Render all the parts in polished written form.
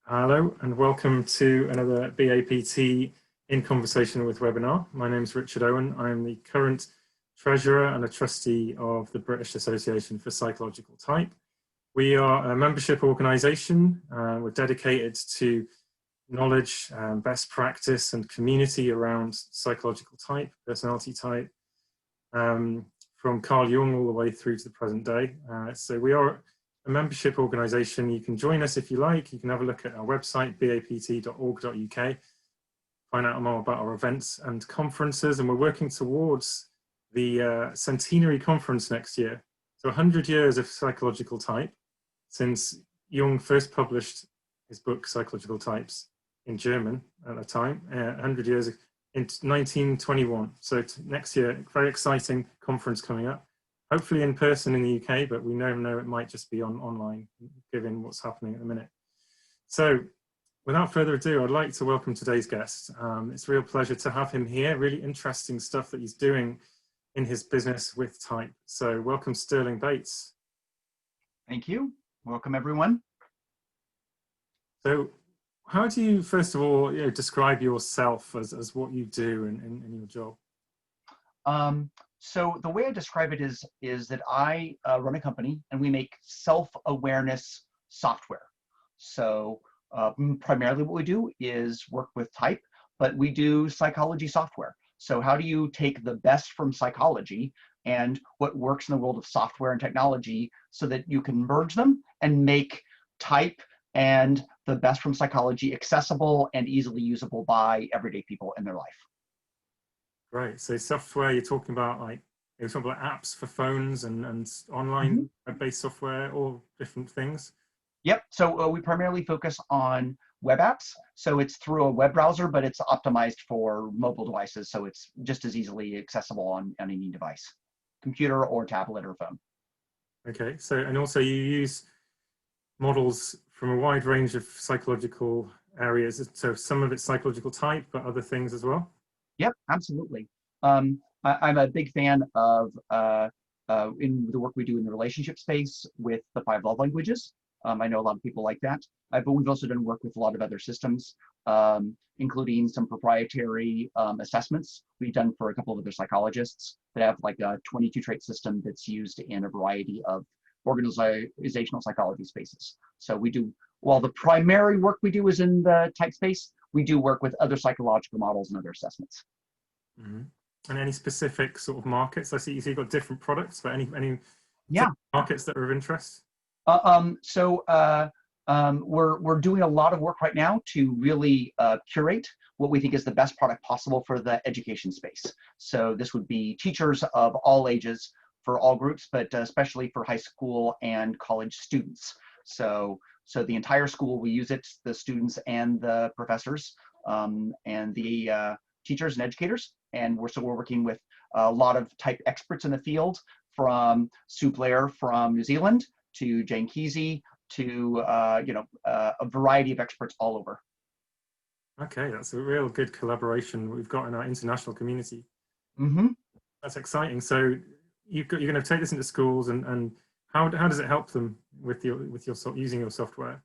Hello and welcome to another BAPT in Conversation with webinar. My name is Richard Owen. I'm the current Treasurer and a Trustee of the British Association for Psychological Type. We are a membership organisation. We're dedicated to knowledge, best practice and community around psychological type, personality type, from Carl Jung all the way through to the present day. So we are a membership organisation. You can join us if you like. You can have a look at our website, bapt.org.uk, find out more about our events and conferences. And we're working towards the centenary conference next year. So 100 years of psychological type since Jung first published his book, Psychological Types, in German at the time, 100 years in 1921. So next year, very exciting conference coming up. Hopefully in person in the UK, but we know it might just be online, given what's happening at the minute. So without further ado, I'd like to welcome today's guest. It's a real pleasure to have him here. Really interesting stuff that he's doing in his business with type. So welcome, Sterling Bates. Thank you. Welcome, everyone. So how do you, first of all, describe yourself as what you do in your job? So the way I describe it is that I run a company and we make self-awareness software. So primarily what we do is work with type, but we do psychology software. So how do you take the best from psychology and what works in the world of software and technology so that you can merge them and make type and the best from psychology accessible and easily usable by everyday people in their life? Right. So software, you're talking about apps for phones and online web-based software, all different things. Yep. So we primarily focus on web apps. So it's through a web browser, but it's optimized for mobile devices. So it's just as easily accessible on any device, computer or tablet or phone. Okay. So, and also you use models from a wide range of psychological areas. So some of it's psychological type, but other things as well. Yep, absolutely. I'm a big fan of in the work we do in the relationship space with the 5 love languages. I know a lot of people like that, but we've also done work with a lot of other systems, including some proprietary assessments we've done for a couple of other psychologists that have like a 22 trait system that's used in a variety of organizational psychology spaces. So we do, while the primary work we do is in the type space, we do work with other psychological models and other assessments. Mm-hmm. And any specific sort of markets? I see you've got different products, but any markets that are of interest? We're doing a lot of work right now to really curate what we think is the best product possible for the education space. So this would be teachers of all ages for all groups, but especially for high school and college students. So the entire school, we use it, the students and the professors and the teachers and educators. And we're working with a lot of type experts in the field, from Sue Blair from New Zealand to Jane Kesey to a variety of experts all over. Okay, that's a real good collaboration we've got in our international community. Mm-hmm. That's exciting. So you're going to take this into schools, and how does it help them with your using your software?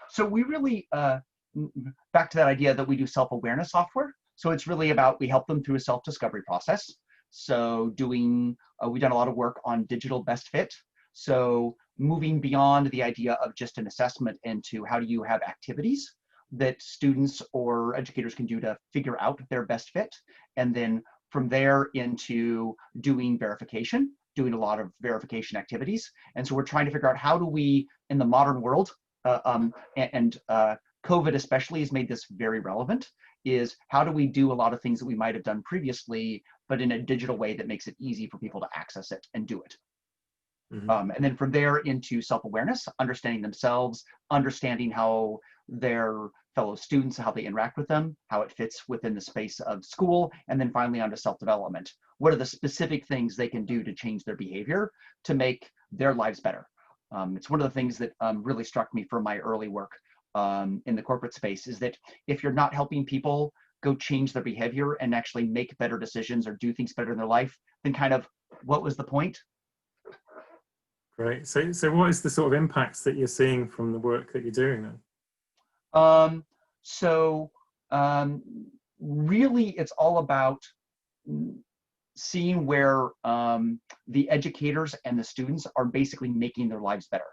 So we really back to that idea that we do self-awareness software. So it's really about, we help them through a self-discovery process. So we've done a lot of work on digital best fit. So moving beyond the idea of just an assessment into how do you have activities that students or educators can do to figure out their best fit, and then from there into doing verification, doing a lot of verification activities. And so we're trying to figure out, how do we, in the modern world, and COVID especially has made this very relevant, is how do we do a lot of things that we might have done previously, but in a digital way that makes it easy for people to access it and do it. Mm-hmm. And then from there into self-awareness, understanding themselves, understanding how their fellow students, how they interact with them, how it fits within the space of school, and then finally onto self-development. What are the specific things they can do to change their behavior to make their lives better? It's one of the things that really struck me from my early work in the corporate space, is that if you're not helping people go change their behavior and actually make better decisions or do things better in their life, then kind of what was the point? Great. So what is the sort of impacts that you're seeing from the work that you're doing then? Um, so um, really, it's all about seeing where the educators and the students are basically making their lives better.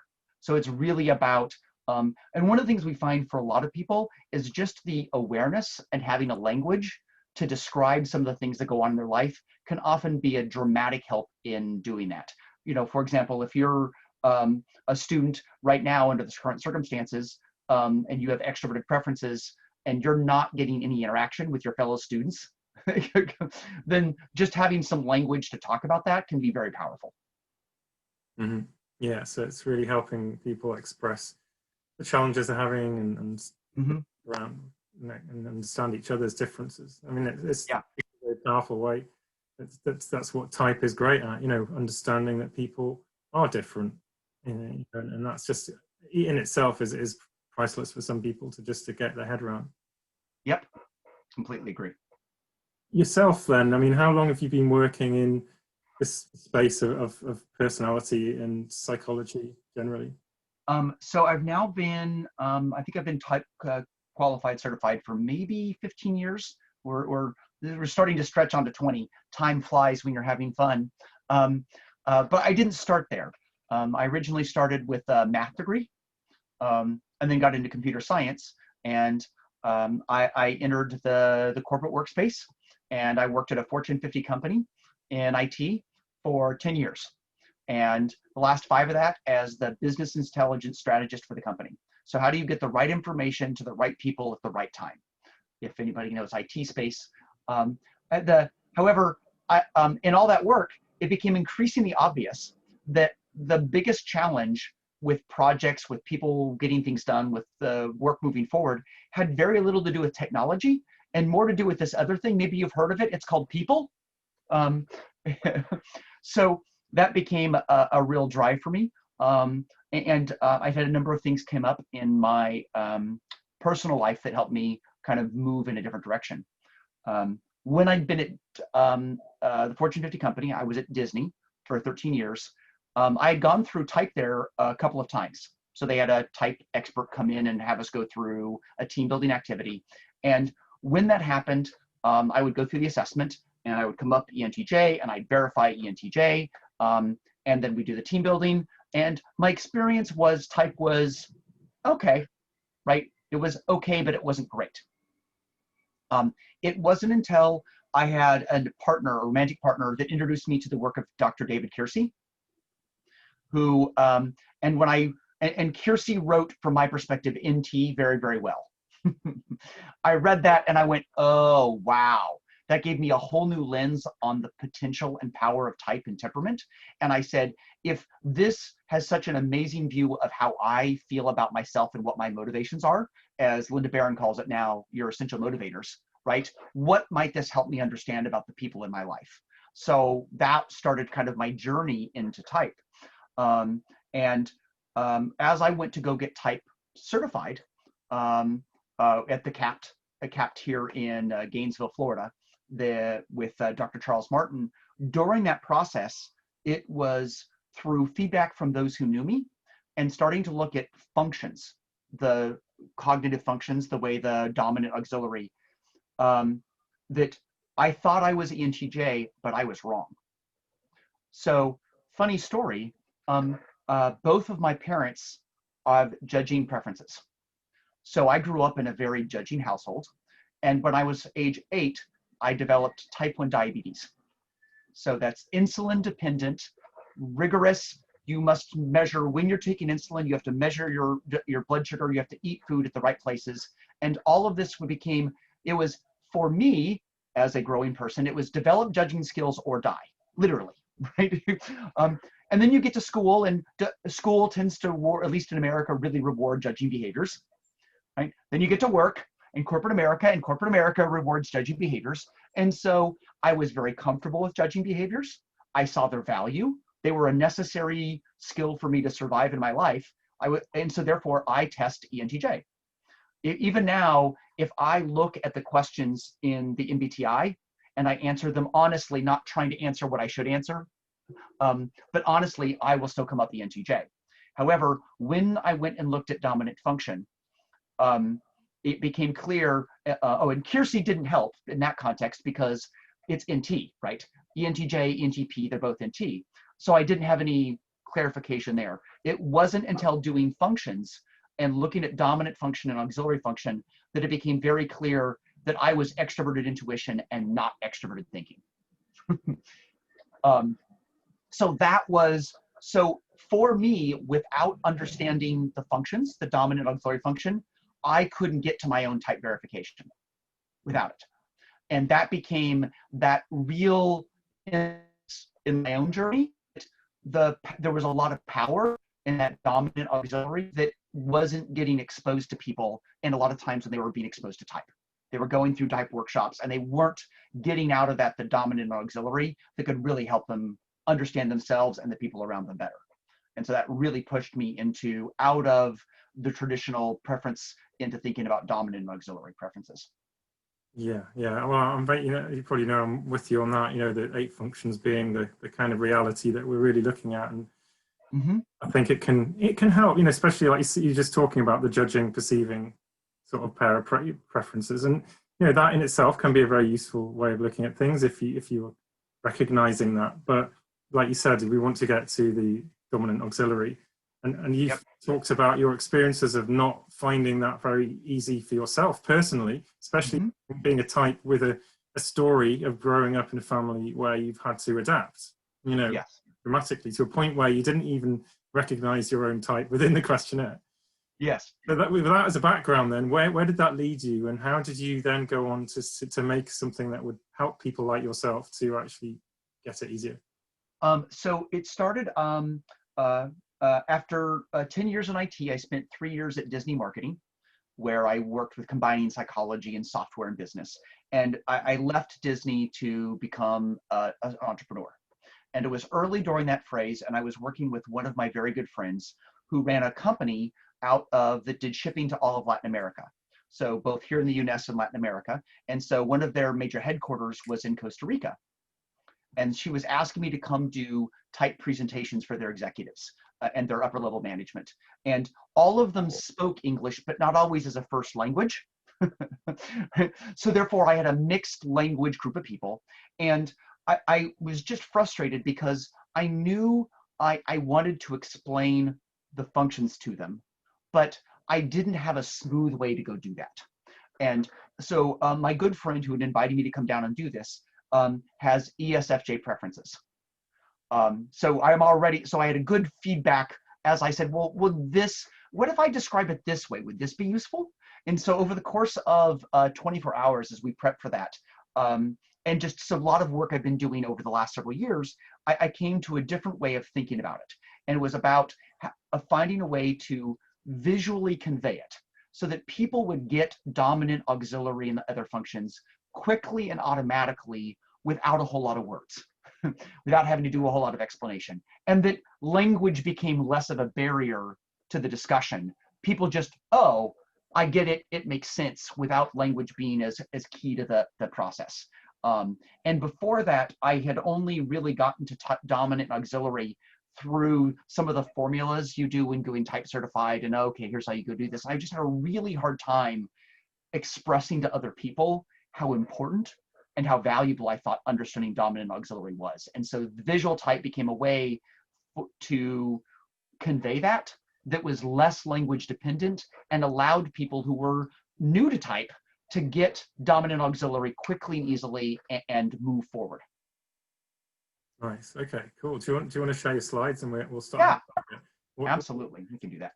So it's really about, and one of the things we find for a lot of people is just the awareness and having a language to describe some of the things that go on in their life can often be a dramatic help in doing that. You know, for example, if you're a student right now under the current circumstances and you have extroverted preferences and you're not getting any interaction with your fellow students, then just having some language to talk about that can be very powerful. Mm-hmm. Yeah, so it's really helping people express the challenges they're having Mm-hmm. around and understand each other's differences. I mean, it's Yeah. a very powerful way. That's what type is great at, you know, understanding that people are different, you know, and that's just in itself is priceless for some people to get their head around. Yep, completely agree. Yourself, then, I mean, how long have you been working in this space of personality and psychology generally? So I've now been, I think I've been type qualified, certified for maybe 15 years. We're starting to stretch onto 20. Time flies when you're having fun. But I didn't start there. I originally started with a math degree and then got into computer science. And I entered the corporate workspace and I worked at a Fortune 50 company in IT for 10 years. And the last 5 of that as the business intelligence strategist for the company. So how do you get the right information to the right people at the right time? If anybody knows IT space. However, in all that work, it became increasingly obvious that the biggest challenge with projects, with people getting things done, with the work moving forward, had very little to do with technology and more to do with this other thing. Maybe you've heard of it. It's called people. So that became a real drive for me. I've had a number of things come up in my personal life that helped me kind of move in a different direction. When I'd been at the Fortune 50 company, I was at Disney for 13 years. I had gone through type there a couple of times. So they had a type expert come in and have us go through a team building activity. And when that happened, I would go through the assessment and I would come up ENTJ and I'd verify ENTJ. And then we do the team building. And my experience was type was okay, right? It was okay, but it wasn't great. It wasn't until I had a partner, a romantic partner, that introduced me to the work of Dr. David Keirsey, who, and Keirsey wrote, from my perspective, NT very, very well. I read that and I went, oh, wow. That gave me a whole new lens on the potential and power of type and temperament. And I said, if this has such an amazing view of how I feel about myself and what my motivations are, as Linda Barron calls it now, your essential motivators, right? What might this help me understand about the people in my life? So that started kind of my journey into type. As I went to go get type certified at the CAPT here in Gainesville, Florida, with Dr. Charles Martin, during that process, it was through feedback from those who knew me and starting to look at functions, the cognitive functions, the way the dominant auxiliary, that I thought I was ENTJ, but I was wrong. So, funny story, both of my parents have judging preferences. So I grew up in a very judging household. And when I was age 8, I developed type 1 diabetes. So that's insulin dependent, rigorous. You must measure when you're taking insulin. You have to measure your blood sugar. You have to eat food at the right places. And all of this it was for me as a growing person, it was develop judging skills or die, literally, right? And then you get to school, and school tends to, at least in America, really reward judging behaviors, right? Then you get to work in corporate America, and corporate America rewards judging behaviors. And so I was very comfortable with judging behaviors. I saw their value. They were a necessary skill for me to survive in my life. And so therefore I test ENTJ. Even now, if I look at the questions in the MBTI and I answer them honestly, not trying to answer what I should answer, but honestly, I will still come up ENTJ. However, when I went and looked at dominant function, it became clear, and Kiersey didn't help in that context because it's NT, right? ENTJ, ENTP, they're both NT. So I didn't have any clarification there. It wasn't until doing functions and looking at dominant function and auxiliary function that it became very clear that I was extroverted intuition and not extroverted thinking. So for me, without understanding the functions, the dominant auxiliary function, I couldn't get to my own type verification without it. And that became that real in my own journey. There was a lot of power in that dominant auxiliary that wasn't getting exposed to people, and a lot of times when they were being exposed to type. They were going through type workshops and they weren't getting out of that the dominant auxiliary that could really help them understand themselves and the people around them better. And so that really pushed me out of the traditional preference into thinking about dominant and auxiliary preferences. Yeah. Well, I'm very, you probably know I'm with you on that. The 8 functions being the kind of reality that we're really looking at, and I think it can help. Especially like you're just talking about the judging, perceiving sort of pair of preferences, and that in itself can be a very useful way of looking at things if you're recognizing that. But like you said, we want to get to the dominant auxiliary, and you've talked about your experiences of not finding that very easy for yourself personally, especially being a type with a story of growing up in a family where you've had to adapt, dramatically to a point where you didn't even recognize your own type within the questionnaire. Yes. So with that as a background, then where did that lead you, and how did you then go on to make something that would help people like yourself to actually get it easier? So it started after 10 years in IT. I spent 3 years at Disney marketing, where I worked with combining psychology and software and business. And I left Disney to become an entrepreneur. And it was early during that phase, and I was working with one of my very good friends who ran a company that did shipping to all of Latin America. So both here in the US and Latin America. And so one of their major headquarters was in Costa Rica. And she was asking me to come do type presentations for their executives and their upper level management. And all of them spoke English, but not always as a first language. So therefore I had a mixed language group of people. And I was just frustrated because I knew I wanted to explain the functions to them, but I didn't have a smooth way to go do that. And so my good friend who had invited me to come down and do this has ESFJ preferences. So I had a good feedback as I said, well, what if I describe it this way? Would this be useful? And so over the course of 24 hours as we prep for that, and just a lot of work I've been doing over the last several years, I came to a different way of thinking about it. And it was about finding a way to visually convey it so that people would get dominant, auxiliary, and the other functions quickly and automatically without a whole lot of words, without having to do a whole lot of explanation. And that language became less of a barrier to the discussion. People just, oh, I get it, it makes sense, without language being as key to the process. And before that, I had only really gotten to dominant and auxiliary through some of the formulas you do when going type certified, and okay, here's how you go do this. I just had a really hard time expressing to other people how important and how valuable I thought understanding dominant and auxiliary was. And so the visual type became a way to convey that was less language dependent and allowed people who were new to type to get dominant auxiliary quickly and easily and move forward. Nice. Okay, cool. Do you want to share your slides and we'll start? Yeah, absolutely. We can do that.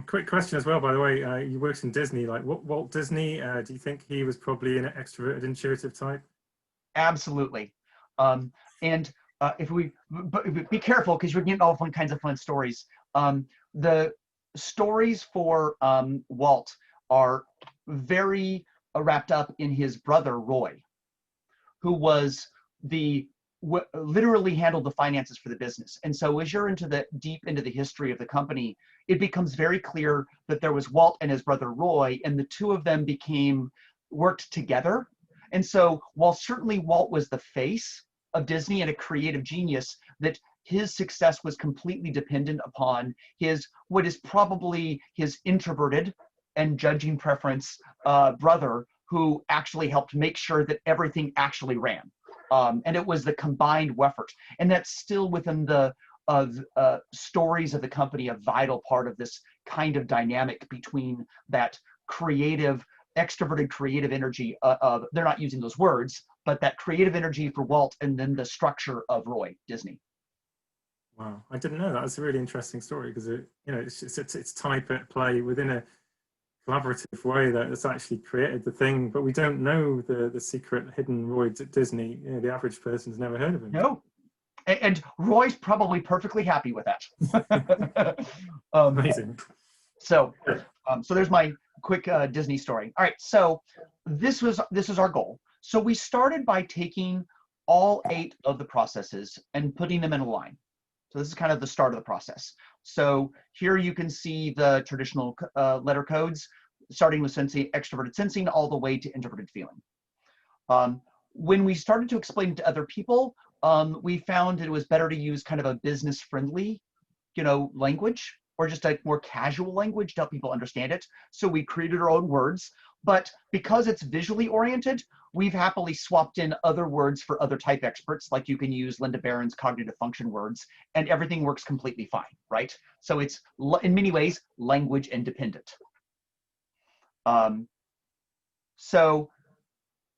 Quick question as well, by the way. You worked in Disney. Like Walt Disney, do you think he was probably an extroverted intuitive type? Absolutely. If we be careful, because you're getting all kinds of fun stories. The stories for Walt are very wrapped up in his brother Roy, who was literally handled the finances for the business. And so as you're deep into the history of the company, it becomes very clear that there was Walt and his brother Roy, and the two of them worked together. And so while certainly Walt was the face of Disney and a creative genius, that his success was completely dependent upon what is probably his introverted and judging preference brother who actually helped make sure that everything actually ran. And it was the combined effort. And that's still within the stories of the company, a vital part of this kind of dynamic between that creative, extroverted creative energy of, they're not using those words, but that creative energy for Walt, and then the structure of Roy Disney. Wow, I didn't know that. That's a really interesting story because it's type at play within a collaborative way that it's actually created the thing, but we don't know the secret hidden Roy Disney. The average person's never heard of him. No, and Roy's probably perfectly happy with that. Amazing. So there's my quick Disney story. All right, so this is our goal. So we started by taking all 8 of the processes and putting them in a line. So this is kind of the start of the process. So here you can see the traditional letter codes, starting with sensing, extroverted sensing, all the way to introverted feeling. When we started to explain to other people, we found it was better to use kind of a business-friendly, language, or just a more casual language to help people understand it. So we created our own words, but because it's visually oriented, we've happily swapped in other words for other type experts, like you can use Linda Barron's cognitive function words, and everything works completely fine, right? So it's, in many ways, language independent. So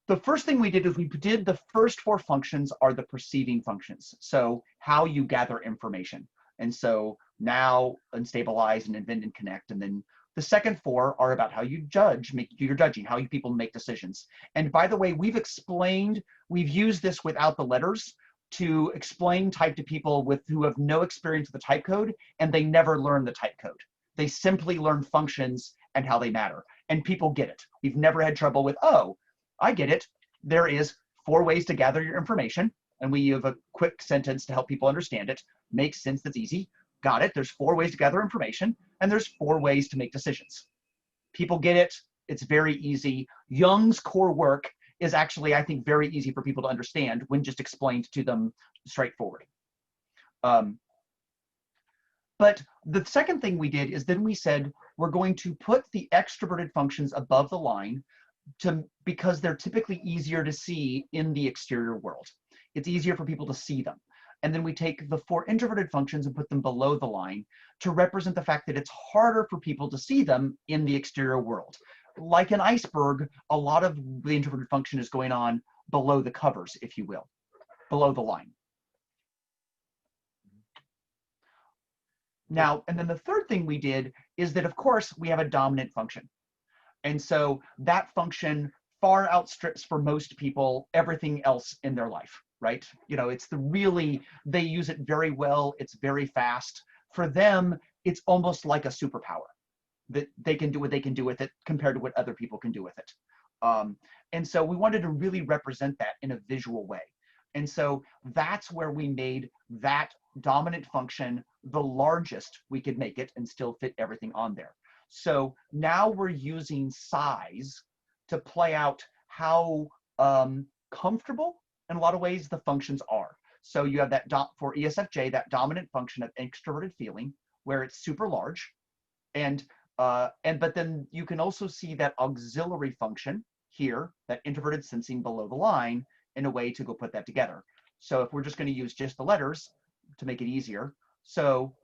the first thing we did is we did the first 4 functions are the perceiving functions. So how you gather information. And so now, unstabilize and invent and connect. And then the second 4 are about how you judge, do your judging, how you people make decisions. And by the way, we've used this without the letters to explain type to people who have no experience with the type code, and they never learn the type code. They simply learn functions and how they matter. And people get it. We've never had trouble with, oh, I get it. There is 4 ways to gather your information. And we have a quick sentence to help people understand it. Makes sense, that's easy. Got it. There's 4 ways to gather information, and there's 4 ways to make decisions. People get it. It's very easy. Jung's core work is actually, I think, very easy for people to understand when just explained to them straightforward. But the second thing we did is then we said, we're going to put the extroverted functions above the line because they're typically easier to see in the exterior world. It's easier for people to see them. And then we take the 4 introverted functions and put them below the line to represent the fact that it's harder for people to see them in the exterior world. Like an iceberg, a lot of the introverted function is going on below the covers, if you will, below the line. Now, and then the third thing we did is that, of course, we have a dominant function. And so that function far outstrips for most people everything else in their life, right? It's they use it very well. It's very fast. For them, it's almost like a superpower that they can do what they can do with it compared to what other people can do with it. And so we wanted to really represent that in a visual way. And so that's where we made that dominant function the largest we could make it and still fit everything on there. So now we're using size to play out how comfortable, in a lot of ways, the functions are. So you have that for ESFJ, that dominant function of extroverted feeling, where it's super large, but then you can also see that auxiliary function here, that introverted sensing below the line, in a way to go put that together. So if we're just going to use just the letters to make it easier, so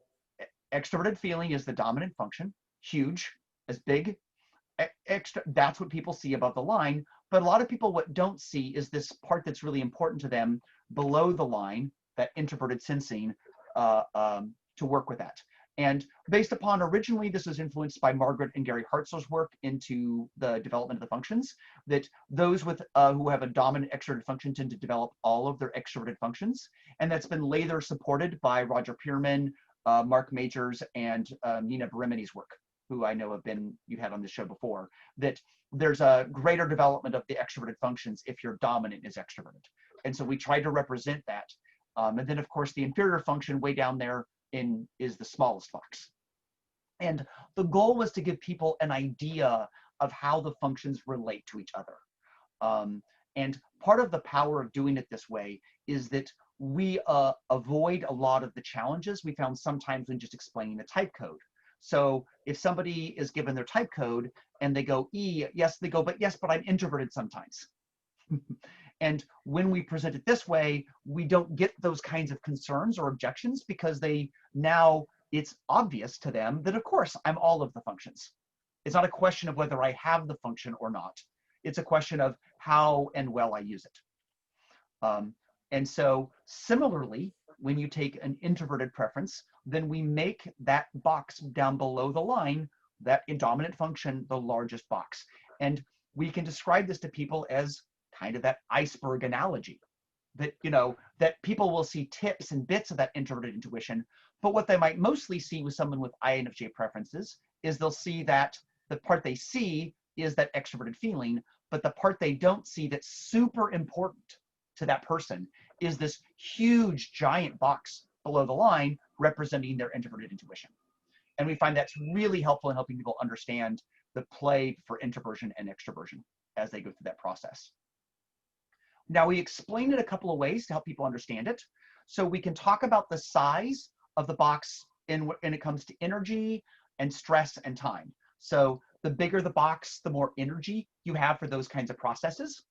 extroverted feeling is the dominant function, huge, as big. That's what people see above the line. But a lot of people what don't see is this part that's really important to them below the line, that introverted sensing, to work with that. And based upon, originally this was influenced by Margaret and Gary Hartzell's work into the development of the functions, that those with who have a dominant extroverted function tend to develop all of their extroverted functions. And that's been later supported by Roger Pierman, Mark Majors, and Nina Barimini's work, who I know you've had on this show before, that there's a greater development of the extroverted functions if your dominant is extroverted. And so we tried to represent that. And then of course the inferior function way down there is the smallest box. And the goal was to give people an idea of how the functions relate to each other. And part of the power of doing it this way is that we avoid a lot of the challenges we found sometimes when just explaining the type code. So if somebody is given their type code and they go E, yes, they go, but yes, but I'm introverted sometimes. And when we present it this way, we don't get those kinds of concerns or objections because it's obvious to them that, of course, I'm all of the functions. It's not a question of whether I have the function or not. It's a question of how and well I use it. And so similarly, when you take an introverted preference, then we make that box down below the line, that dominant function, the largest box. And we can describe this to people as kind of that iceberg analogy, that, that people will see tips and bits of that introverted intuition, but what they might mostly see with someone with INFJ preferences is they'll see that the part they see is that extroverted feeling, but the part they don't see that's super important to that person is this huge giant box below the line representing their introverted intuition. And we find that's really helpful in helping people understand the play for introversion and extroversion as they go through that process. Now, we explained it a couple of ways to help people understand it. So we can talk about the size of the box when it comes to energy and stress and time. So the bigger the box, the more energy you have for those kinds of processes.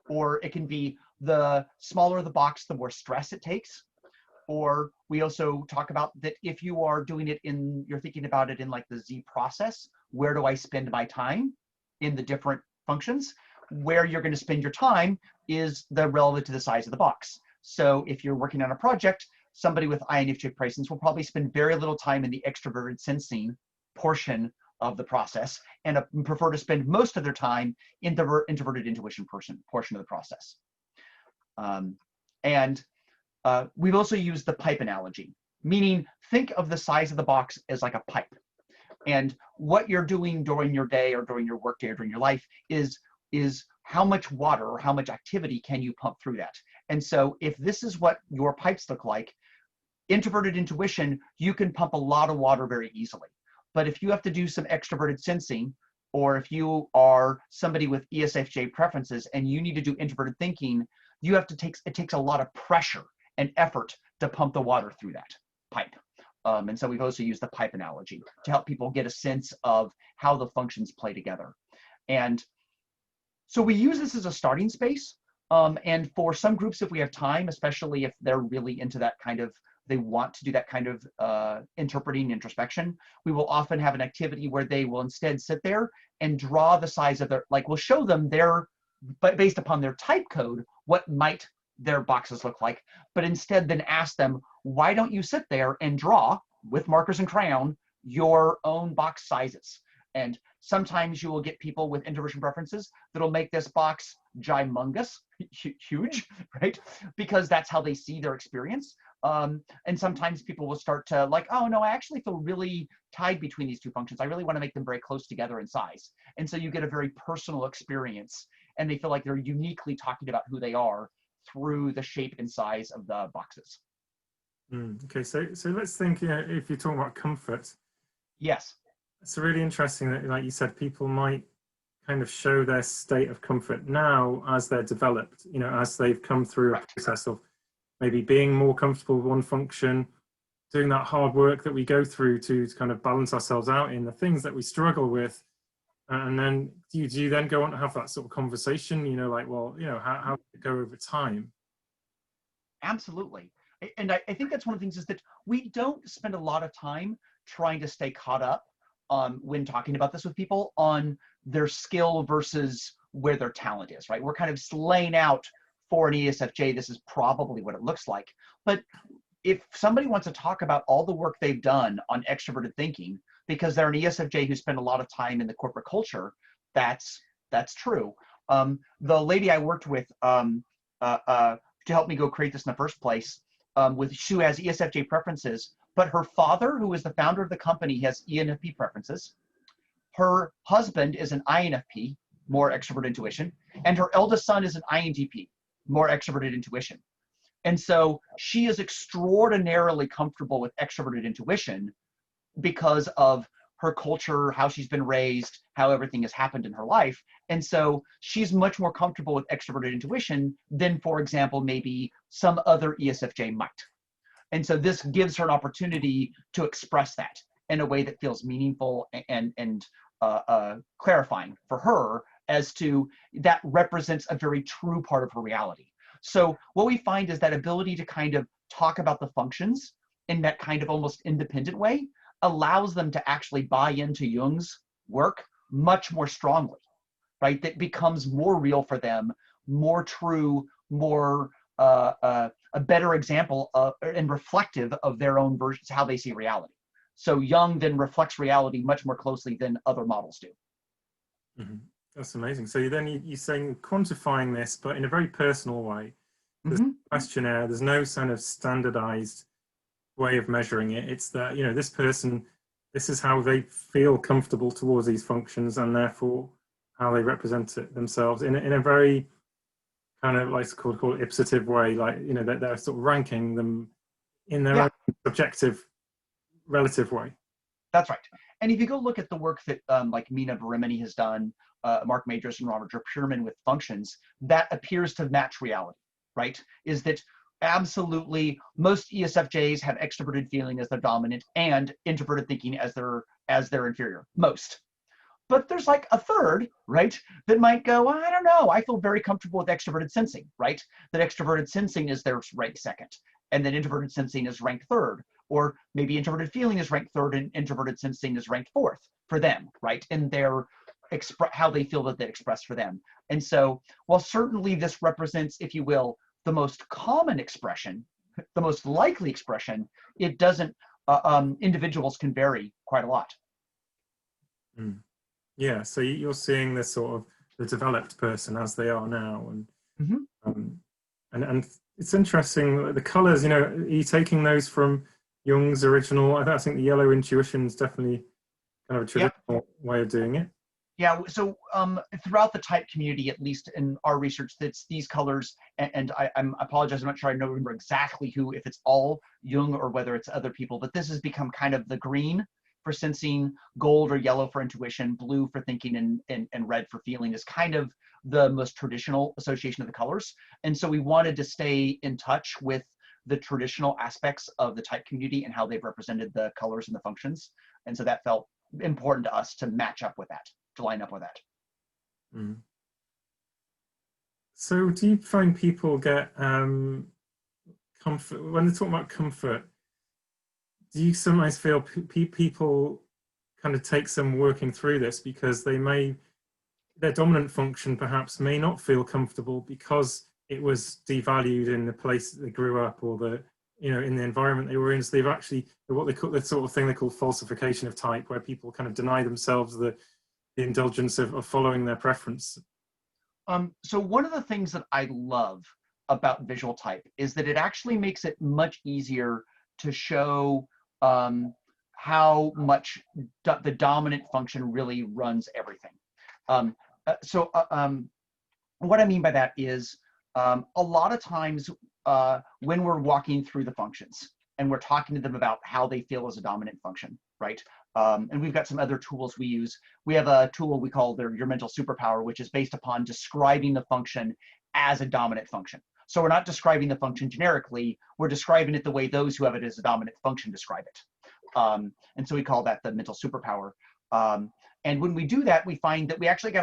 Or it can be the smaller the box, the more stress it takes. Or we also talk about that if you are doing it you're thinking about it in like the Z process, where do I spend my time in the different functions? Where you're going to spend your time is relevant to the size of the box. So if you're working on a project, somebody with INFJ preference will probably spend very little time in the extroverted sensing portion of the process and prefer to spend most of their time in the introverted intuition portion of the process. We've also used the pipe analogy, meaning think of the size of the box as like a pipe. And what you're doing during your day or during your work day or during your life is how much water or how much activity can you pump through that? And so if this is what your pipes look like, introverted intuition, you can pump a lot of water very easily. But if you have to do some extroverted sensing, or if you are somebody with ESFJ preferences and you need to do introverted thinking, it takes a lot of pressure and effort to pump the water through that pipe. And so we've also used the pipe analogy to help people get a sense of how the functions play together. And so we use this as a starting space. And for some groups, if we have time, especially if they're really into that kind of, they want to do that kind of interpreting introspection, we will often have an activity where they will instead sit there and draw the size of we'll show them but based upon their type code, what might their boxes look like, but instead then ask them, why don't you sit there and draw with markers and crayon your own box sizes? And sometimes you will get people with introversion preferences that'll make this box gymongous, huge, right? Because that's how they see their experience. And sometimes people will start to oh no, I actually feel really tied between these two functions. I really want to make them very close together in size. And so you get a very personal experience and they feel like they're uniquely talking about who they are through the shape and size of the boxes. Okay, so let's think, if you're talking about comfort. Yes. It's really interesting that, like you said, people might kind of show their state of comfort now as they're developed, as they've come through a process of maybe being more comfortable with one function, doing that hard work that we go through to kind of balance ourselves out in the things that we struggle with. And then do you then go on to have that sort of conversation, how did it go over time? Absolutely. And I think that's one of the things is that we don't spend a lot of time trying to stay caught up when talking about this with people on their skill versus where their talent is, right? We're kind of laying out for an ESFJ, this is probably what it looks like. But if somebody wants to talk about all the work they've done on extroverted thinking, because they're an ESFJ who spent a lot of time in the corporate culture, that's true. The lady I worked with to help me go create this in the first place, she has ESFJ preferences, but her father, who is the founder of the company, has ENFP preferences. Her husband is an INFP, more extroverted intuition, and her eldest son is an INTP, more extroverted intuition. And so she is extraordinarily comfortable with extroverted intuition because of her culture, how she's been raised, how everything has happened in her life. And so she's much more comfortable with extroverted intuition than, for example, maybe some other ESFJ might. And so this gives her an opportunity to express that. in a way that feels meaningful and clarifying for her, as to that represents a very true part of her reality. So what we find is that ability to kind of talk about the functions in that kind of almost independent way allows them to actually buy into Jung's work much more strongly, right? That becomes more real for them, more true, more a better example of, and reflective of their own versions, how they see reality. So Jung then reflects reality much more closely than other models do. Mm-hmm. That's amazing. So you're saying quantifying this, but in a very personal way. There's Mm-hmm. no questionnaire, there's no kind of standardized way of measuring it. It's that, this person, this is how they feel comfortable towards these functions, and therefore how they represent it themselves in a very kind of like call it ipsative way, like, that they're sort of ranking them in their own subjective, relative way. That's right. And if you go look at the work that like Mina Barimani has done, Mark Madras and Robert Pierman with functions, that appears to match reality, right? Is that absolutely most ESFJs have extroverted feeling as their dominant and introverted thinking as their inferior, most. But there's like a third, right, that might go, I don't know, I feel very comfortable with extroverted sensing, right? That extroverted sensing is their ranked second, and then introverted sensing is ranked third, or maybe introverted feeling is ranked third and introverted sensing is ranked fourth for them, right? In their how they feel that they express for them. And so while certainly this represents, if you will, the most common expression, the most likely expression, it doesn't, individuals can vary quite a lot. Mm. Yeah, so you're seeing this sort of the developed person as they are now, and and it's interesting the colors. Are you taking those from Jung's original? I think the yellow intuition is definitely kind of a traditional way of doing it. Yeah, so throughout the type community, at least in our research, that's these colors, and I apologize, I'm not sure I remember exactly who, if it's all Jung or whether it's other people, but this has become kind of the green for sensing, gold or yellow for intuition, blue for thinking, and red for feeling is kind of the most traditional association of the colors. And so we wanted to stay in touch with the traditional aspects of the type community and how they've represented the colors and the functions. And so that felt important to us to match up with that, to line up with that. Mm. So do you find people get comfort when they talk about comfort? Do you sometimes feel people kind of take some working through this because their dominant function perhaps may not feel comfortable because it was devalued in the place that they grew up, or in the environment they were in? So they've actually, what they call, the sort of thing they call falsification of type, where people kind of deny themselves the indulgence of following their preference. So one of the things that I love about visual type is that it actually makes it much easier to show how much the dominant function really runs everything. What I mean by that is a lot of times when we're walking through the functions and we're talking to them about how they feel as a dominant function, right? And we've got some other tools we use. We have a tool we call your mental superpower, which is based upon describing the function as a dominant function. So we're not describing the function generically, we're describing it the way those who have it as a dominant function describe it. And so we call that the mental superpower. And when we do that, we find that we actually get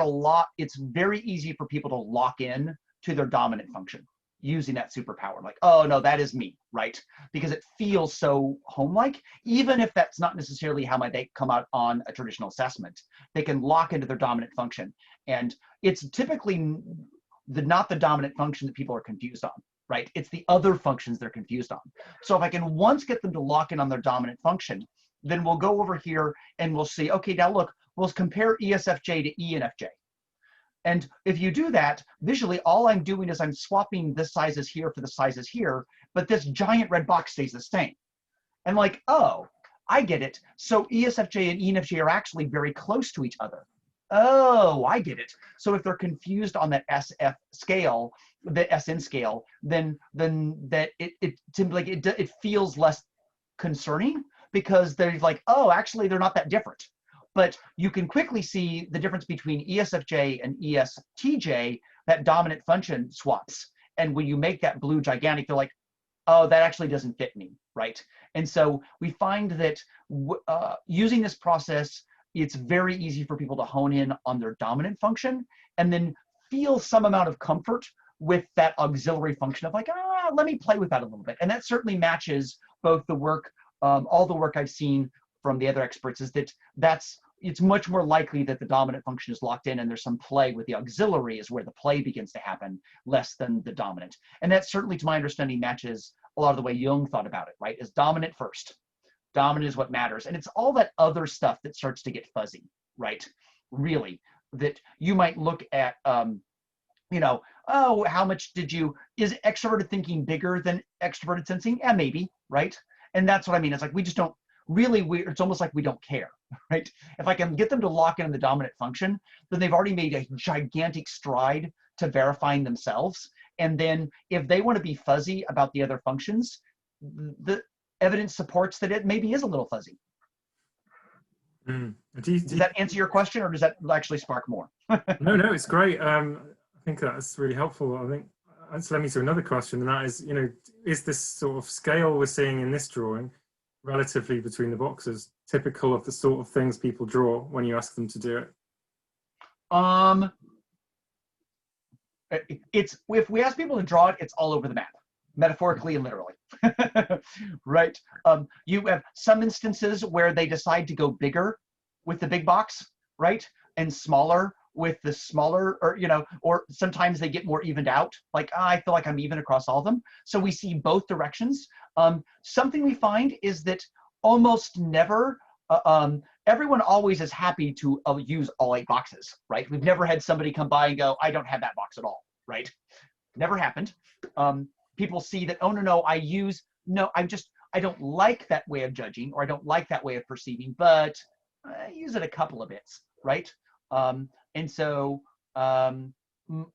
it's very easy for people to lock in to their dominant function using that superpower. Like, oh no, that is me, right? Because it feels so home-like, even if that's not necessarily how they come out on a traditional assessment, they can lock into their dominant function. And it's typically not the dominant function that people are confused on, right? It's the other functions they're confused on. So if I can once get them to lock in on their dominant function, then we'll go over here and we'll see, okay, now look, we'll compare ESFJ to ENFJ. And if you do that, visually, all I'm doing is I'm swapping the sizes here for the sizes here, but this giant red box stays the same. And like, oh, I get it. So ESFJ and ENFJ are actually very close to each other. Oh, I get it. So if they're confused on that SF scale, the SN scale, then that it feels less concerning, because they're like, oh, actually they're not that different. But you can quickly see the difference between ESFJ and ESTJ, that dominant function swaps. And when you make that blue gigantic, they're like, oh, that actually doesn't fit me, right? And so we find that using this process, it's very easy for people to hone in on their dominant function and then feel some amount of comfort with that auxiliary function of like, let me play with that a little bit. And that certainly matches both the work, all the work I've seen from the other experts is that it's much more likely that the dominant function is locked in and there's some play with the auxiliary is where the play begins to happen, less than the dominant. And that certainly, to my understanding, matches a lot of the way Jung thought about it, right? Is dominant first. Dominant is what matters. And it's all that other stuff that starts to get fuzzy, right? Really, that you might look at, oh, how much is extroverted thinking bigger than extroverted sensing? Yeah, maybe, right? And that's what I mean. It's like, we just don't really, it's almost like we don't care, right? If I can get them to lock in the dominant function, then they've already made a gigantic stride to verifying themselves. And then if they want to be fuzzy about the other functions, the evidence supports that it maybe is a little fuzzy. Does that answer your question, or does that actually spark more? No, it's great. I think that's really helpful. I think that's led me to another question, and that is, is this sort of scale we're seeing in this drawing relatively between the boxes typical of the sort of things people draw when you ask them to do it? If we ask people to draw it, it's all over the map, metaphorically and literally. Right? You have some instances where they decide to go bigger with the big box, right, and smaller with the smaller, or sometimes they get more evened out, like, I feel like I'm even across all of them. So we see both directions. Something we find is that almost never, everyone always is happy to use all 8 boxes, right? We've never had somebody come by and go, I don't have that box at all, right? Never happened. People see that, oh, no, I don't like that way of judging, or I don't like that way of perceiving, but I use it a couple of bits, right? And so,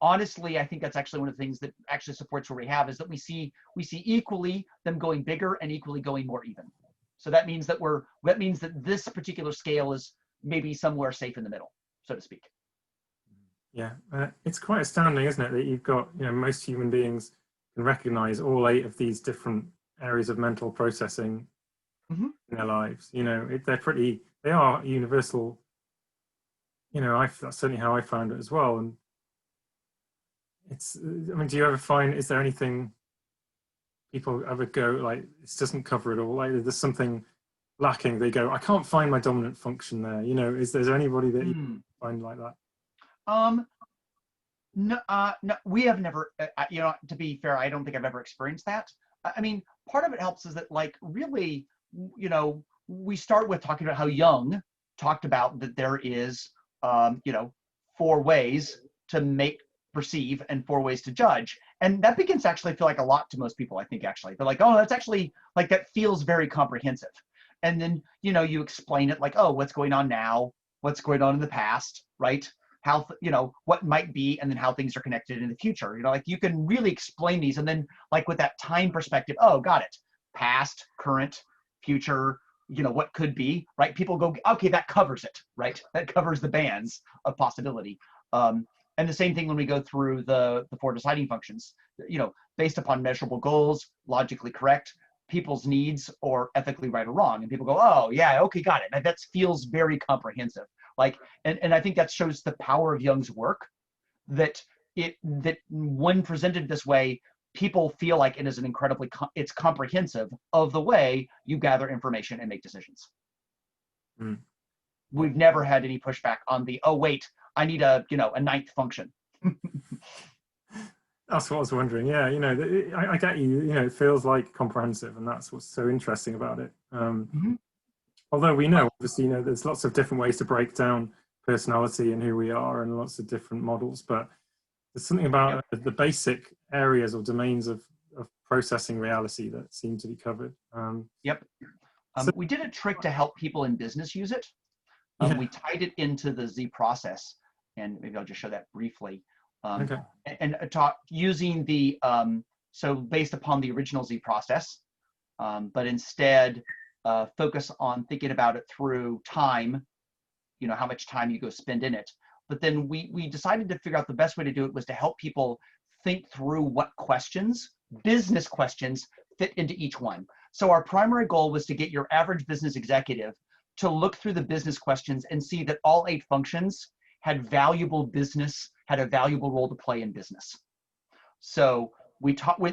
honestly, I think that's actually one of the things that actually supports where we have is that we see equally them going bigger and equally going more even. So that means that this particular scale is maybe somewhere safe in the middle, so to speak. Yeah, it's quite astounding, isn't it, that you've got, most human beings can recognize all 8 of these different areas of mental processing in their lives. They are universal. That's certainly how I found it as well. And do you ever find, is there anything people ever go, like, this doesn't cover it all? Like, there's something lacking. They go, I can't find my dominant function there. Is there anybody that you find like that? No, we have never, to be fair, I don't think I've ever experienced that. I mean, part of it helps is that, like, really, we start with talking about how Jung talked about that there is, 4 ways to perceive and 4 ways to judge. And that begins to actually feel like a lot to most people, I think, actually. They're like, oh, that's actually, like, that feels very comprehensive. And then, you explain it like, oh, what's going on now? What's going on in the past, right? How, what might be, and then how things are connected in the future. Like, you can really explain these. And then, like, with that time perspective, oh, got it. Past, current, future, what could be, right? People go, okay, that covers it, right? That covers the bands of possibility. And the same thing when we go through the 4 deciding functions, based upon measurable goals, logically correct, people's needs, or ethically right or wrong. And people go, oh, yeah, okay, got it. That feels very comprehensive. Like, and I think that shows the power of Jung's work, that when presented this way, people feel like it is it's comprehensive of the way you gather information and make decisions. We've never had any pushback on the, oh, wait, I need a 9th function. That's what I was wondering. Yeah, I get you. It feels like comprehensive, and that's what's so interesting about it. Although we know, obviously, there's lots of different ways to break down personality and who we are, and lots of different models. But there's something about the basic areas or domains of processing reality that seem to be covered. We did a trick to help people in business use it. We tied it into the Z process, and maybe I'll just show that briefly. And taught using the, so based upon the original Z process, but instead focus on thinking about it through time, how much time you go spend in it. But then we decided to figure out the best way to do it was to help people think through what questions, business questions, fit into each one. So our primary goal was to get your average business executive to look through the business questions and see that all 8 functions had a valuable role to play in business. So we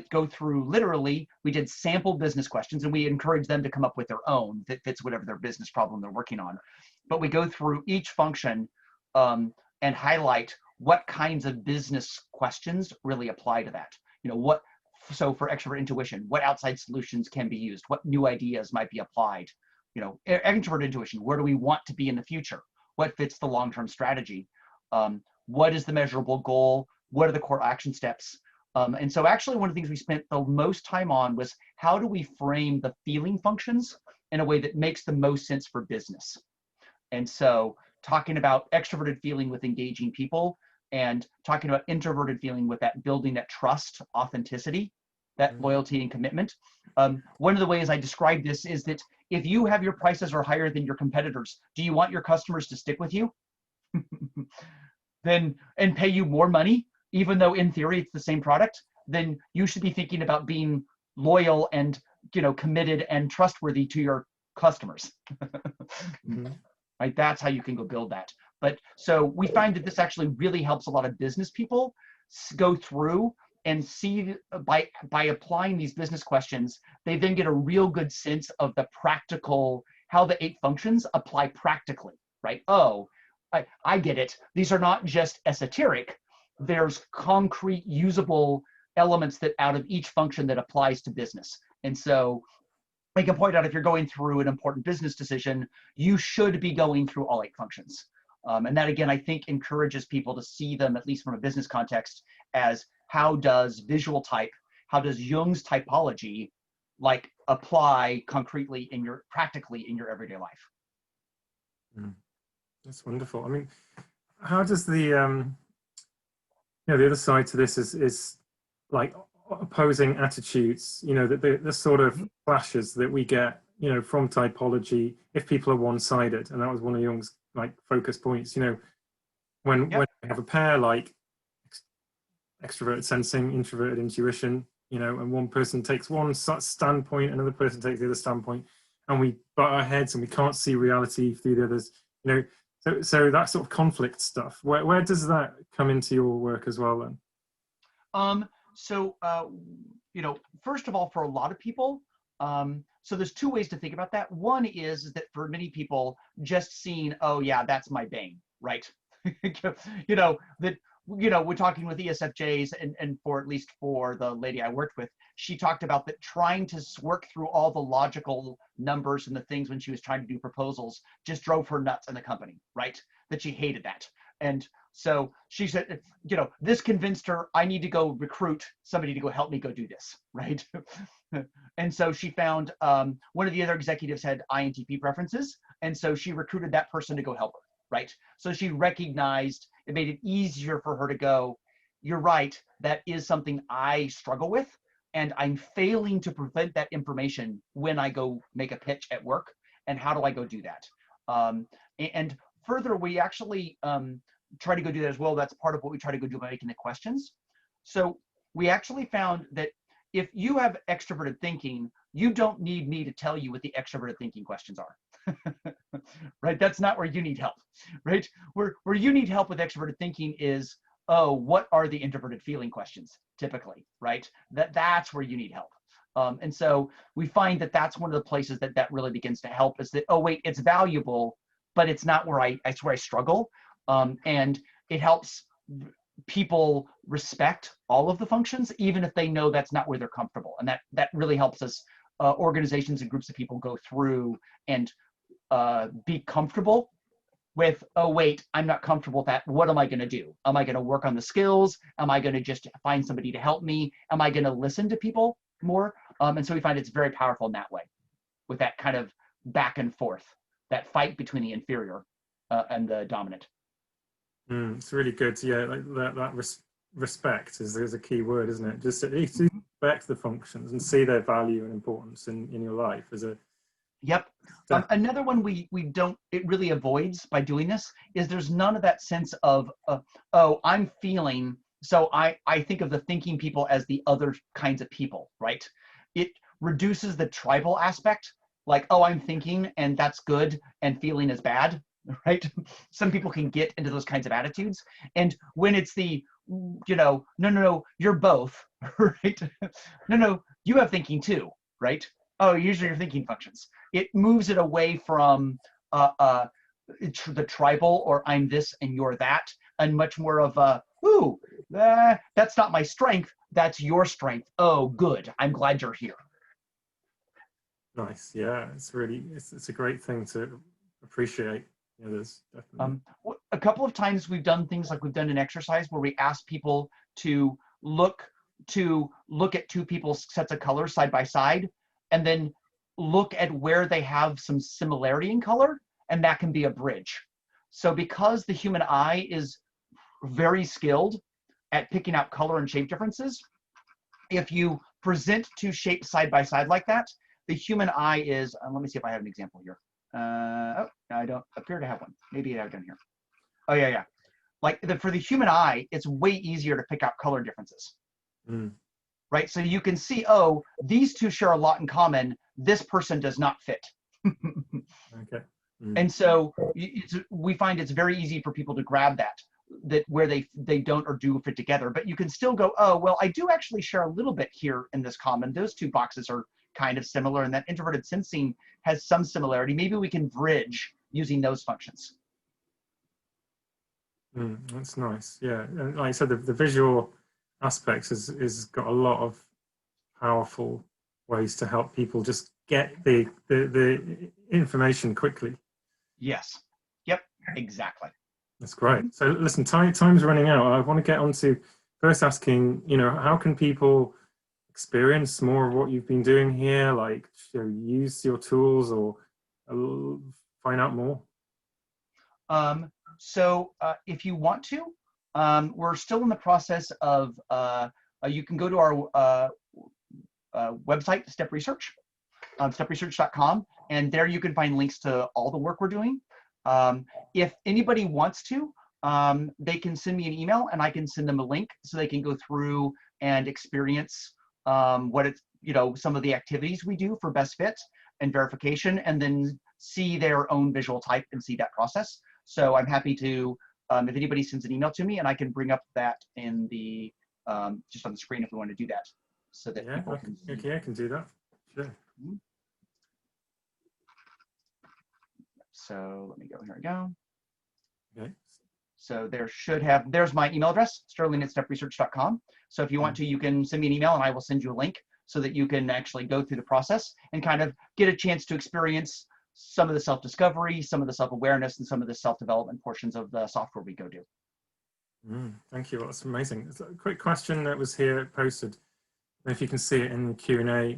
go through literally, we did sample business questions, and we encourage them to come up with their own that fits whatever their business problem they're working on. But we go through each function and highlight what kinds of business questions really apply to that. So for extrovert intuition, what outside solutions can be used? What new ideas might be applied? Extrovert intuition, where do we want to be in the future? What fits the long-term strategy? What is the measurable goal? What are the core action steps? And so actually one of the things we spent the most time on was how do we frame the feeling functions in a way that makes the most sense for business? And so talking about extroverted feeling with engaging people, and talking about introverted feeling with that building that trust, authenticity, that loyalty and commitment. One of the ways I describe this is that if you have your prices are higher than your competitors, do you want your customers to stick with you? And pay you more money, even though in theory it's the same product? Then you should be thinking about being loyal and committed and trustworthy to your customers. Right? That's how you can go build that. But so we find that this actually really helps a lot of business people go through and see by applying these business questions, they then get a real good sense of the practical, how the 8 functions apply practically, right? Oh, I get it. These are not just esoteric. There's concrete, usable elements that out of each function that applies to business. And so I can point out if you're going through an important business decision, you should be going through all 8 functions. And that, again, I think encourages people to see them, at least from a business context, as how does Jung's typology apply concretely practically in your everyday life? That's wonderful. I mean, how does the the other side to this is like opposing attitudes, the sort of clashes that we get, from typology if people are one-sided, and that was one of Jung's focus points, when we have a pair like extroverted sensing, introverted intuition, and one person takes one standpoint, another person takes the other standpoint, and we butt our heads and we can't see reality through the others, so that sort of conflict stuff, where does that come into your work as well then? First of all, for a lot of people, so there's 2 ways to think about that. One is that for many people, just seeing, oh yeah, that's my bane, right? We're talking with ESFJs, and for at least for the lady I worked with, she talked about that trying to work through all the logical numbers and the things when she was trying to do proposals just drove her nuts in the company, right? That she hated that. And so she said, this convinced her, I need to go recruit somebody to go help me go do this, right? And so she found one of the other executives had INTP preferences, and so she recruited that person to go help her, right? So she recognized it made it easier for her to go, you're right, that is something I struggle with, and I'm failing to prevent that information when I go make a pitch at work, and how do I go do that? And further, we actually try to go do that as well. That's part of what we try to go do by making the questions. So we actually found that if you have extroverted thinking, you don't need me to tell you what the extroverted thinking questions are, right? That's not where you need help, right? Where you need help with extroverted thinking is, oh, what are the introverted feeling questions typically, right? That's where you need help. And so we find that that's one of the places that really begins to help, is that, oh wait, it's valuable, but it's not where it's where I struggle. And it helps people respect all of the functions, even if they know that's not where they're comfortable. And that really helps us, organizations and groups of people, go through and be comfortable with, oh wait, I'm not comfortable with that. What am I going to do? Am I going to work on the skills? Am I going to just find somebody to help me? Am I going to listen to people more? And so we find it's very powerful in that way, with that kind of back and forth, that fight between the inferior and the dominant. It's really good. Yeah, that respect is a key word, isn't it? Just to respect the functions and see their value and importance in your life as a. Yep. Another one it really avoids by doing this is there's none of that sense of, oh, I'm feeling, so I think of the thinking people as the other kinds of people, right? reduces the tribal aspect, like, oh, I'm thinking and that's good and feeling is bad, right? Some people can get into those kinds of attitudes. And when it's the, no, you're both, right? No, you have thinking too, right? Oh, usually your thinking functions. It moves it away from the tribal or I'm this and you're that, and much more of that's not my strength, that's your strength. Oh, good, I'm glad you're here. Nice. Yeah, it's a great thing to appreciate. Yeah, there's definitely. A couple of times we've done things like we've done an exercise where we ask people to look at two people's sets of colors side by side, and then look at where they have some similarity in color, and that can be a bridge. So because the human eye is very skilled at picking out color and shape differences, if you present two shapes side by side like that, the human eye is, let me see if I have an example here. Oh, I don't appear to have one. Maybe I have done here. Oh, yeah. Like for the human eye, it's way easier to pick out color differences. Right? So you can see, oh, these two share a lot in common. This person does not fit. Okay. And so we find it's very easy for people to grab that where they don't or do fit together. But you can still go, oh, well, I do actually share a little bit here in this common. Those two boxes are kind of similar, and that introverted sensing has some similarity. Maybe we can bridge using those functions. That's nice. Yeah, and like I said, the visual aspects is got a lot of powerful ways to help people just get the information quickly. Yes. Yep. Exactly. That's great. So listen, time's running out. I want to get on to first asking, how can people experience more of what you've been doing here, like use your tools or find out more? So if you want to, we're still in the process of, you can go to our website, Step Research, stepresearch.com, and there you can find links to all the work we're doing. If anybody wants to, they can send me an email and I can send them a link so they can go through and experience what it's, some of the activities we do for best fit and verification, and then see their own visual type and see that process. So I'm happy to, if anybody sends an email to me, and I can bring up that in the, just on the screen if we want to do that, so that people can see. Okay, I can do that. Sure. So let me go, here we go. Okay. So there's my email address, sterling@stepresearch.com. So if you want to, you can send me an email and I will send you a link so that you can actually go through the process and kind of get a chance to experience some of the self-discovery, some of the self-awareness, and some of the self-development portions of the software we go do. Thank you. That's amazing. It's a quick question that was here posted. If you can see it in the Q&A.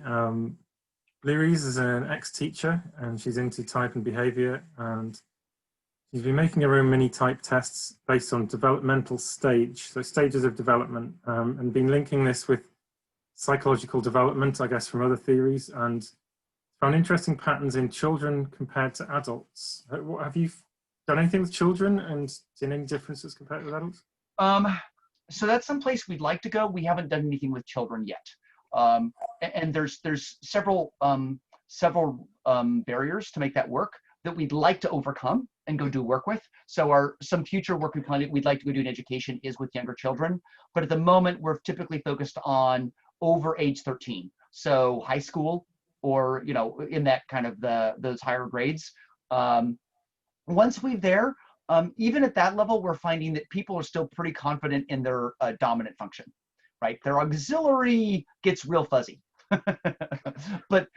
Louise is an ex-teacher and she's into type and behavior, and she's been making her own mini type tests based on developmental stage, so stages of development, and been linking this with psychological development, I guess, from other theories, and found interesting patterns in children compared to adults. Have you done anything with children and seen any differences compared with adults? So that's someplace we'd like to go. We haven't done anything with children yet. And there's several barriers to make that work that we'd like to overcome and go do work with. So some future work we'd like to go do in education is with younger children. But at the moment, we're typically focused on over age 13. So high school, or in that kind of those higher grades. Once we're there, even at that level, we're finding that people are still pretty confident in their dominant function, right? Their auxiliary gets real fuzzy. but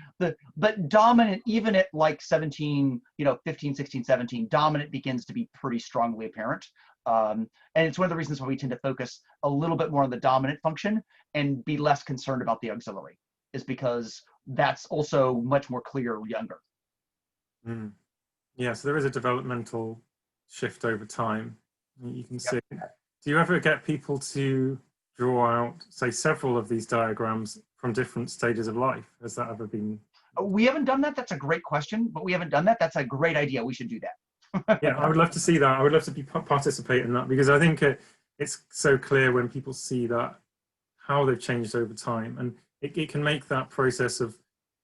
dominant, even at like 17, 15, 16, 17, dominant begins to be pretty strongly apparent. And it's one of the reasons why we tend to focus a little bit more on the dominant function and be less concerned about the auxiliary, is because that's also much more clear younger. Yeah, so there is a developmental shift over time. You can see. Do you ever get people to draw out, say, several of these diagrams from different stages of life? Has that ever been? We haven't done that. That's a great question, but we haven't done that. That's a great idea. We should do that. Yeah, I would love to see that. I would love to participate in that, because I think it's so clear when people see that, how they've changed over time, and it can make that process of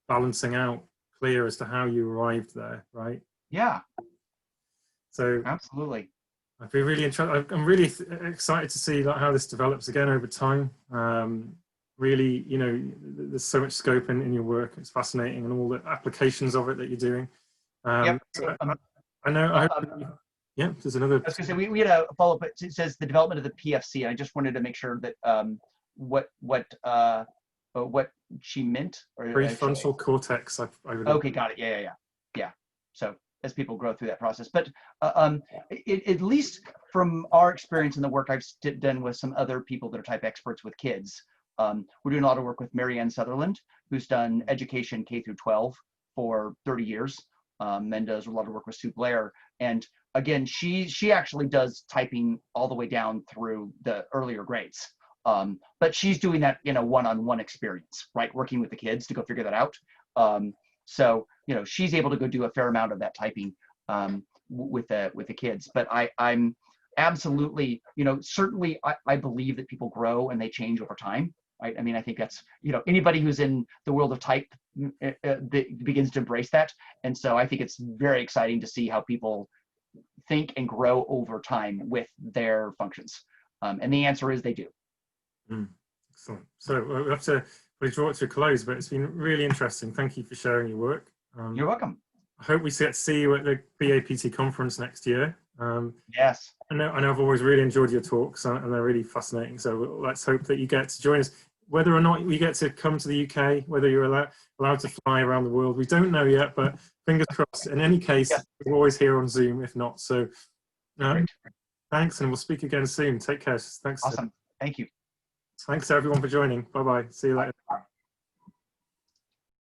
balancing out clear as to how you arrived there, right? Yeah, So absolutely. I'd be really interested. I'm really excited to see like how this develops again over time. Really, you know, there's so much scope in your work. It's fascinating, and all the applications of it that you're doing. Yep. So I know. I hope, yeah, there's another. I was going to say we had a follow up. It says the development of the PFC. I just wanted to make sure that what she meant. Or Prefrontal cortex. Okay, got it. Yeah. So as people grow through that process, but at least from our experience in the work I've done with some other people that are type experts with kids, we're doing a lot of work with Marianne Sutherland, who's done education K through 12 for 30 years, and does a lot of work with Sue Blair. And again, she actually does typing all the way down through the earlier grades. But she's doing that in a one-on-one experience, right? Working with the kids to go figure that out. So, you know, she's able to go do a fair amount of that typing with the kids. But I'm absolutely, you know, certainly I believe that people grow and they change over time. Right? I mean, I think that's, you know, anybody who's in the world of type begins to embrace that. And so I think it's very exciting to see how people think and grow over time with their functions. And the answer is they do. Excellent. So we'll have to draw it to a close, but it's been really interesting. Thank you for sharing your work. You're welcome. I hope we get to see you at the BAPT conference next year. Yes. I know I've always really enjoyed your talks, and they're really fascinating. So let's hope that you get to join us. Whether or not you get to come to the UK, whether you're allowed to fly around the world, we don't know yet, but fingers crossed. In any case, we're always here on Zoom, if not. So thanks, and we'll speak again soon. Take care. Thanks. Awesome. Thank you. Thanks to everyone for joining. Bye-bye. See you later. Bye.